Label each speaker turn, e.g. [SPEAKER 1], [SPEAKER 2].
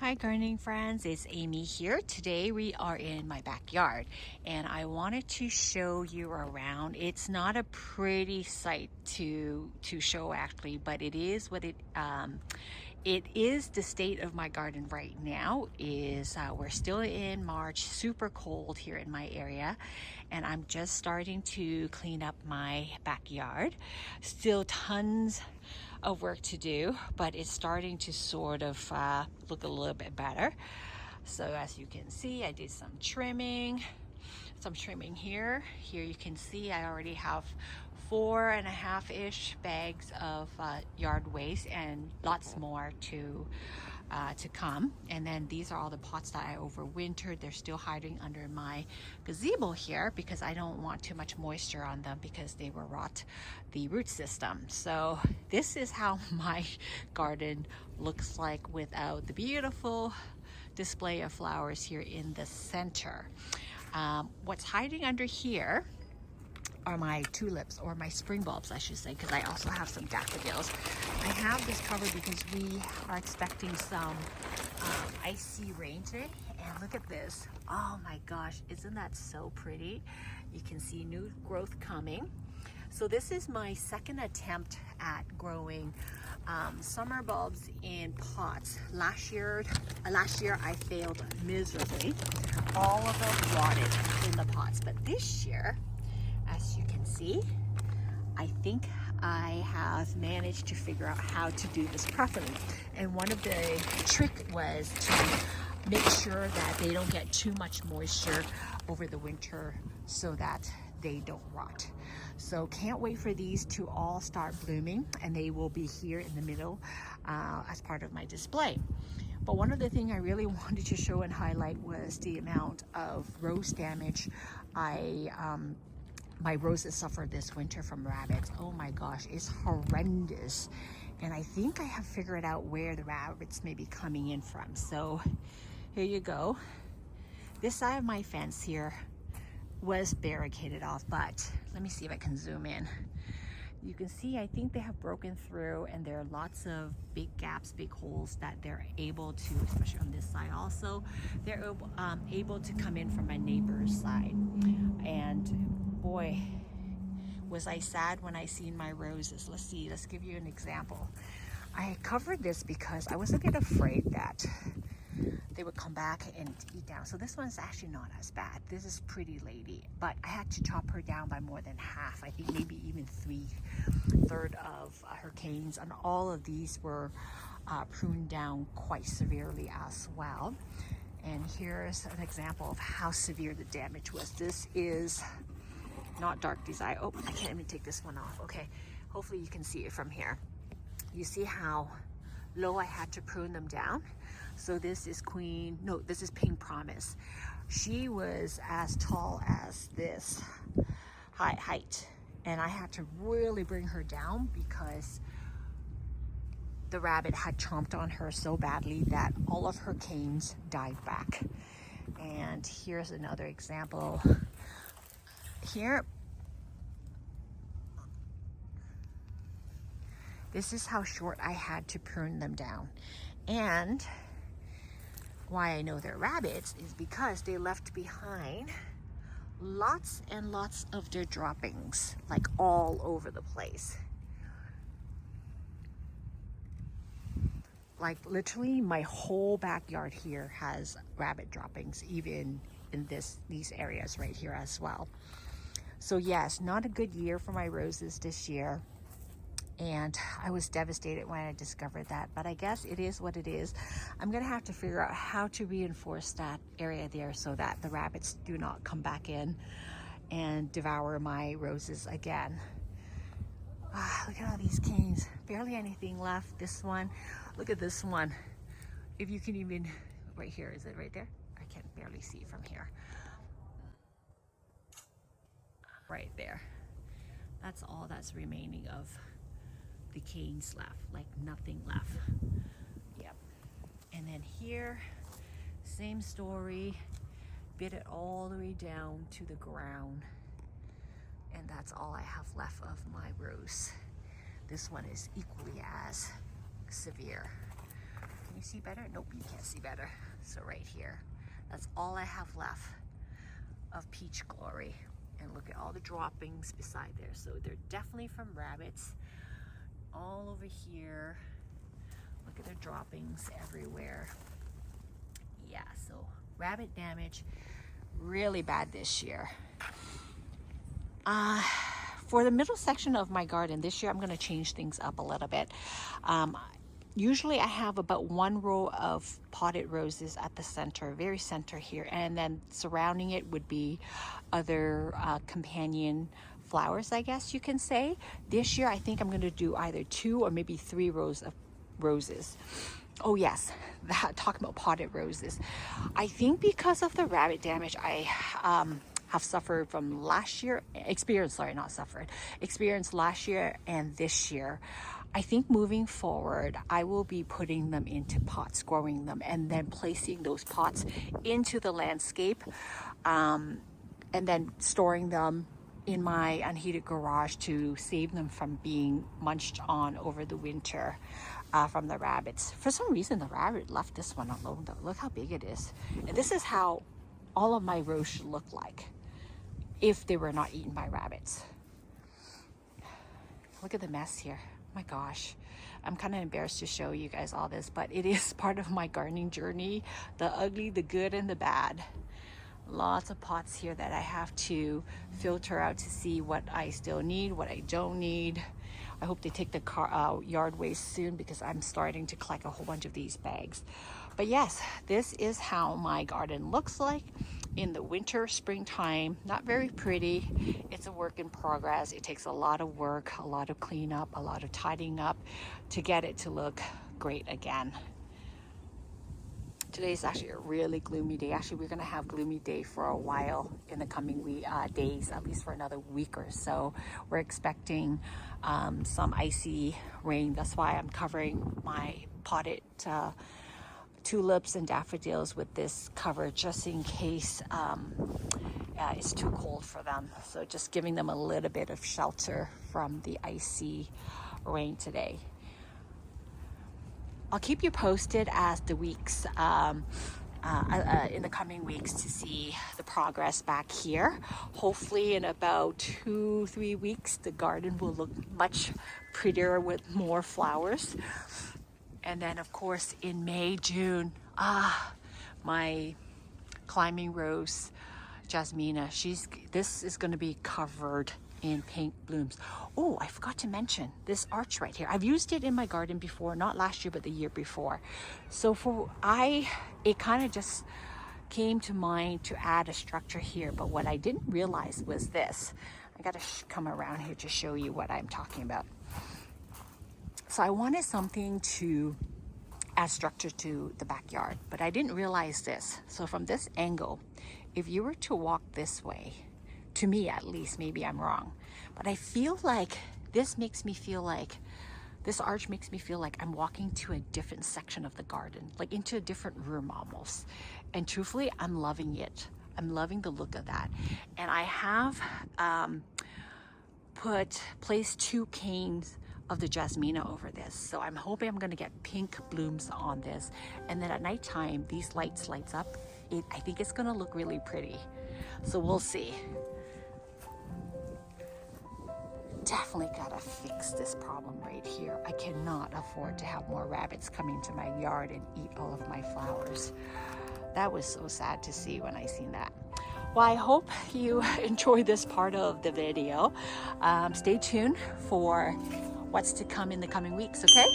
[SPEAKER 1] Hi gardening friends, it's Amy here. Today we are in my backyard and I wanted to show you around. It's not a pretty sight to show actually, but it is what it is. The state of my garden right now is we're still in March, super cold here in my area, and I'm just starting to clean up my backyard. Still tons of work to do, but it's starting to sort of look a little bit better. So as you can see, I did some trimming here. Here you can see I already have 4.5-ish bags of yard waste and lots more to come. And then these are all the pots that I overwintered. They're still hiding under my gazebo here because I don't want too much moisture on them because they will rot the root system. So this is how my garden looks like without the beautiful display of flowers here in the center. What's hiding under here are my tulips, or my spring bulbs I should say, because I also have some daffodils. I have this covered because we are expecting some icy rain today, and look at this. Oh my gosh, isn't that so pretty? You can see new growth coming. So this is my second attempt at growing summer bulbs in pots. Last year I failed miserably. All of them rotted in the pots, but this year, as you can see, I think I have managed to figure out how to do this properly. And one of the trick was to make sure that they don't get too much moisture over the winter so that they don't rot. So can't wait for these to all start blooming, and they will be here in the middle as part of my display. But one of the things I really wanted to show and highlight was the amount of rose damage my roses suffered this winter from rabbits. Oh my gosh, it's horrendous. And I think I have figured out where the rabbits may be coming in from. So here you go. This side of my fence here was barricaded off, but let me see if I can zoom in. You can see, I think they have broken through, and there are lots of big gaps, big holes that they're able to, especially on this side also, they're able to come in from my neighbor's side. And boy, was I sad when I seen my roses. Let's give you an example. I covered this because I was a bit afraid that they would come back and eat down. So this one's actually not as bad. This is Pretty Lady, but I had to chop her down by more than half. I think maybe even 3/3 of her canes, and all of these were pruned down quite severely as well. And here's an example of how severe the damage was. This is not dark design. Oh, I can't even take this one off. Okay, hopefully you can see it from here. You see how low I had to prune them down. So this is Pink Promise. She was as tall as this height, and I had to really bring her down because the rabbit had chomped on her so badly that all of her canes died back. And here's another example. Here, this is how short I had to prune them down. And why I know they're rabbits is because they left behind lots and lots of their droppings, like all over the place. Like literally my whole backyard here has rabbit droppings, even in these areas right here as well. So yes, not a good year for my roses this year. And I was devastated when I discovered that, but I guess it is what it is. I'm gonna have to figure out how to reinforce that area there so that the rabbits do not come back in and devour my roses again. Look at all these canes, barely anything left. This one, look at this one. If you can even, right here, is it right there? I can barely see from here. Right there. That's all that's remaining of the canes left, like nothing left. Yep. And then here, same story, bit it all the way down to the ground, and that's all I have left of my rose. This one is equally as severe. you see better? Nope, you can't see better. So right here, that's all I have left of Peach Glory. And look at all the droppings beside there. So they're definitely from rabbits. All over here. Look at their droppings everywhere. Yeah, so rabbit damage really bad this year. For the middle section of my garden this year, I'm going to change things up a little bit. Usually I have about 1 row of potted roses at the center, very center here, and then surrounding it would be other companion flowers, I guess you can say. This year I think I'm going to do either 2 or maybe 3 rows of roses. Oh yes, talking about potted roses. I think because of the rabbit damage I have suffered from last year, experienced last year and this year, I think moving forward, I will be putting them into pots, growing them, and then placing those pots into the landscape, and then storing them in my unheated garage to save them from being munched on over the winter from the rabbits. For some reason, the rabbit left this one alone though. Look how big it is. And this is how all of my rows should look like if they were not eaten by rabbits. Look at the mess here. My gosh, I'm kind of embarrassed to show you guys all this, but it is part of my gardening journey. The ugly, the good, and the bad. Lots of pots here that I have to filter out to see what I still need, what I don't need. I hope they take the yard waste soon because I'm starting to collect a whole bunch of these bags. But yes, this is how my garden looks like in the winter, springtime. Not very pretty. It's a work in progress. It takes a lot of work, a lot of cleanup, a lot of tidying up to get it to look great again. Today's actually a really gloomy day. Actually, we're gonna have gloomy day for a while in the coming days, at least for another week or so. We're expecting some icy rain. That's why I'm covering my potted tulips and daffodils with this cover just in case it's too cold for them. So just giving them a little bit of shelter from the icy rain today. I'll keep you posted as the weeks in the coming weeks to see the progress back here. Hopefully in about 2-3 weeks the garden will look much prettier with more flowers. And then of course in May, June, my climbing rose Jasmina, this is going to be covered in pink blooms. Oh, I forgot to mention this arch right here. I've used it in my garden before, not last year but the year before. So it kind of just came to mind to add a structure here, but what I didn't realize was this. I got to come around here to show you what I'm talking about. So I wanted something to add structure to the backyard, but I didn't realize this. So from this angle, if you were to walk this way, to me at least, maybe I'm wrong, but I feel like this arch makes me feel like I'm walking to a different section of the garden, like into a different room almost. And truthfully, I'm loving it. I'm loving the look of that. And I have placed 2 canes of the Jasmina over this. So I'm hoping I'm gonna get pink blooms on this. And then at nighttime, these lights up. I think it's gonna look really pretty. So we'll see. Definitely gotta fix this problem right here. I cannot afford to have more rabbits come into my yard and eat all of my flowers. That was so sad to see when I seen that. Well, I hope you enjoyed this part of the video. Stay tuned for what's to come in the coming weeks, okay?